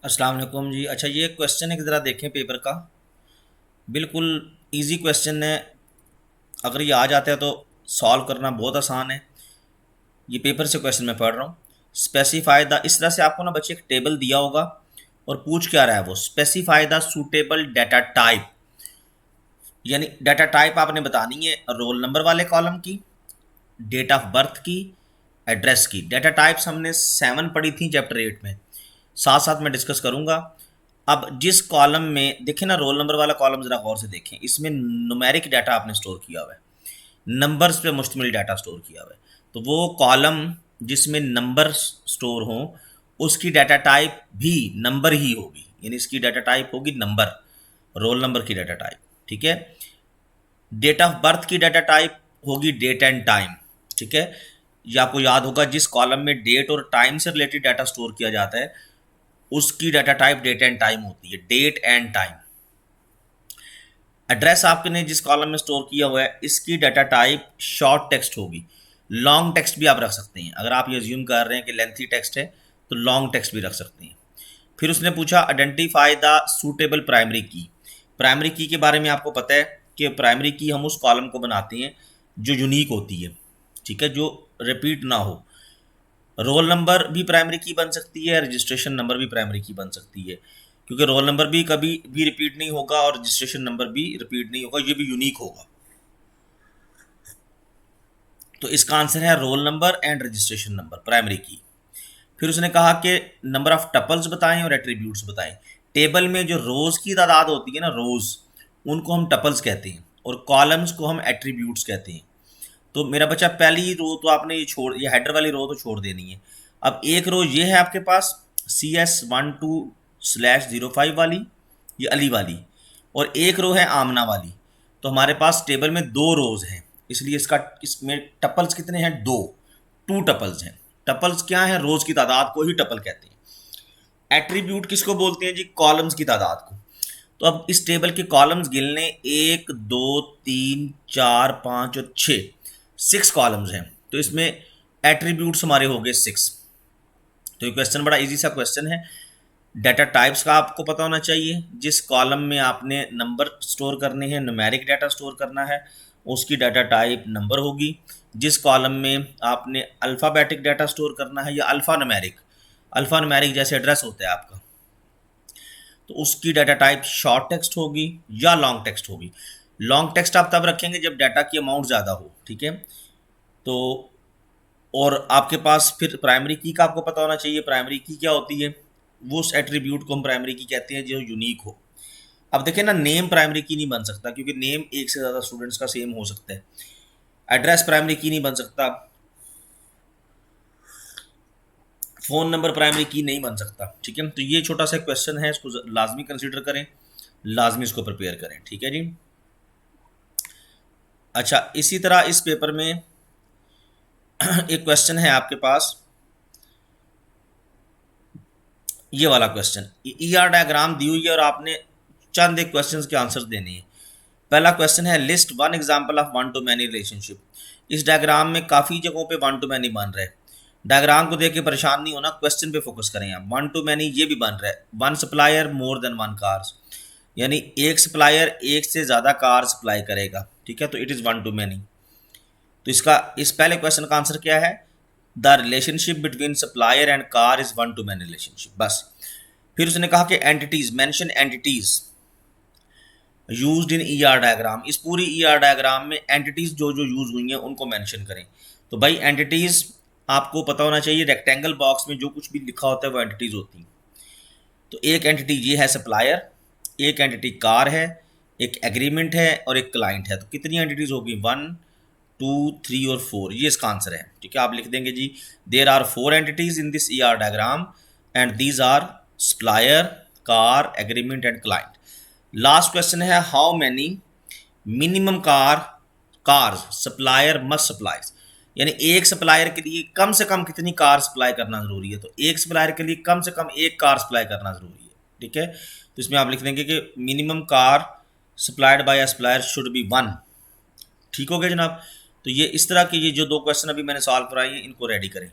अस्सलाम वालेकुम जी। अच्छा, ये क्वेश्चन है कि ज़रा देखें पेपर का। बिल्कुल इजी क्वेश्चन है। अगर ये आ जाता है तो सॉल्व करना बहुत आसान है। ये पेपर से क्वेश्चन मैं पढ़ रहा हूँ। स्पेसिफाई द, इस तरह से आपको ना बच्चे एक टेबल दिया होगा और पूछ क्या रहा है वो, specify the suitable data type. यानी डाटा टाइप आपने बतानी है रोल नंबर वाले कॉलम की, डेट ऑफ बर्थ की, एड्रेस की। डाटा टाइप्स हमने 7 पढ़ी थी चैप्टर 8 में, साथ साथ मैं डिस्कस करूंगा। अब जिस कॉलम में देखें ना, रोल नंबर वाला कॉलम जरा गौर से देखें, इसमें न्यूमेरिक डाटा आपने स्टोर किया हुआ है, नंबर्स पे मुश्तमिल डाटा स्टोर किया हुआ है। तो वो कॉलम जिसमें नंबर स्टोर हो उसकी डाटा टाइप भी नंबर ही होगी, यानी इसकी डाटा टाइप होगी नंबर, रोल नंबर की डाटा टाइप। ठीक है। डेट ऑफ बर्थ की डाटा टाइप होगी डेट एंड टाइम। ठीक है। ये आपको याद होगा, जिस कॉलम में डेट और टाइम से रिलेटेड डाटा स्टोर किया जाता है उसकी data type date and time होती है, डेट एंड टाइम। एड्रेस आपने जिस कॉलम में स्टोर किया हुआ है इसकी डाटा टाइप शॉर्ट टेक्स्ट होगी। लॉन्ग टेक्स्ट भी आप रख सकते हैं, अगर आप ये अज्यूम कर रहे हैं कि लेंथी टेक्स्ट है तो लॉन्ग टेक्स्ट भी रख सकते हैं। फिर उसने पूछा आइडेंटिफाई द सूटेबल प्राइमरी की। प्राइमरी की के बारे में आपको पता है कि प्राइमरी की हम उस कॉलम को बनाते हैं जो यूनिक होती है, ठीक है, जो रिपीट ना हो। रोल नंबर भी प्राइमरी की बन सकती है, रजिस्ट्रेशन नंबर भी प्राइमरी की बन सकती है, क्योंकि रोल नंबर भी कभी भी रिपीट नहीं होगा और रजिस्ट्रेशन नंबर भी रिपीट नहीं होगा, ये भी यूनिक होगा। तो इसका आंसर है roll number and registration number, primary की। फिर उसने कहा कि नंबर ऑफ टपल्स बताएं और एट्रीब्यूट्स बताएं। टेबल में जो रोज की तादाद होती है ना, रोज, उनको हम टपल्स कहते हैं और कॉलम्स को हम एट्रीब्यूट्स कहते हैं। तो मेरा बच्चा पहली रो तो आपने ये हेडर वाली रो तो छोड़ देनी है। अब एक रो ये है आपके पास CS12/05 वाली, ये अली वाली, और एक रो है आमना वाली। तो हमारे पास टेबल में 2 रोज हैं, इसलिए इसमें टपल्स कितने हैं, 2, 2 टपल्स हैं। टपल्स क्या है, रोज की तादाद को ही टपल कहते हैं। एट्रीब्यूट किसको बोलते हैं जी, कॉलम्स की तादाद को। तो अब इस टेबल के कॉलम्स गिनने, 1 2 3 4 5 और 6, 6 कॉलम्स हैं। तो इसमें एट्रीब्यूट्स हमारे हो गए 6। तो ये क्वेश्चन बड़ा इजी सा क्वेश्चन है। डाटा टाइप्स का आपको पता होना चाहिए, जिस कॉलम में आपने नंबर स्टोर करने हैं, न्यूमेरिक डाटा स्टोर करना है, उसकी डाटा टाइप नंबर होगी। जिस कॉलम में आपने अल्फ़ाबेटिक डाटा स्टोर करना है या अल्फ़ा न्यूमेरिक जैसे एड्रेस होता है आपका, तो उसकी डाटा टाइप शॉर्ट टेक्स्ट होगी या लॉन्ग टेक्स्ट होगी। लॉन्ग टेक्स्ट आप तब रखेंगे जब डाटा की अमाउंट ज़्यादा हो, ठीक है। तो और आपके पास फिर प्राइमरी की का आपको पता होना चाहिए, प्राइमरी की क्या होती है, वो उस एट्रीब्यूट को हम प्राइमरी की कहते हैं जो यूनिक हो। अब देखें ना, नेम प्राइमरी की नहीं बन सकता क्योंकि नेम एक से ज़्यादा स्टूडेंट्स का सेम हो सकता है। एड्रेस प्राइमरी की नहीं बन सकता, फ़ोन नंबर प्राइमरी की नहीं बन सकता, ठीक है। तो ये छोटा सा क्वेश्चन है, इसको लाजमी कंसिडर करें, लाजमी इसको प्रिपेयर करें, ठीक है जी। अच्छा, इसी तरह इस पेपर में एक क्वेश्चन है आपके पास, ये वाला क्वेश्चन, ER डायग्राम दी हुई है और आपने चंद एक क्वेश्चन के आंसर देने हैं। पहला क्वेश्चन है, list 1 example of 1 to many relationship. इस डायग्राम में काफ़ी जगहों पे 1 to many बन रहा है। डायग्राम को देख के परेशान नहीं होना, क्वेश्चन पे फोकस करें आप। 1 to many ये भी बन रहा है, 1 सप्लायर मोर देन 1 कार्स, यानी एक सप्लायर एक से ज़्यादा कार सप्लाई करेगा, ठीक है। तो इट इज़ 1 to many। तो इसका इस पहले क्वेश्चन का आंसर क्या है, the relationship between supplier and car is 1 to many relationship, बस। फिर उसने कहा कि entities, mention entities used in ER diagram. इस पूरी ER डायग्राम में एंटिटीज जो जो यूज हुई हैं उनको मेंशन करें। तो भाई एंटिटीज आपको पता होना चाहिए, रेक्टेंगल बॉक्स में जो कुछ भी लिखा होता है वो एंटिटीज होती हैं। तो एक एंटिटी ये है सप्लायर, एक एंटिटी कार है, एक एग्रीमेंट है और एक क्लाइंट है। तो कितनी एंटिटीज होगी, 1 2 3 और 4, ये इसका आंसर है, ठीक है। आप लिख देंगे जी, there are 4 entities in this ER diagram and these are supplier, car, agreement and client. Last question है, how many minimum cars supplier must supplies, यानी एक सप्लायर के लिए कम से कम कितनी कार सप्लाई करना जरूरी है। तो एक सप्लायर के लिए कम से कम एक कार सप्लाई करना जरूरी है, ठीक है। तो इसमें आप लिख देंगे कि minimum car supplied by a supplier should be 1, ठीक हो गया जनाब। तो ये इस तरह के ये जो 2 क्वेश्चन अभी मैंने सॉल्व कराए हैं, इनको रेडी करें।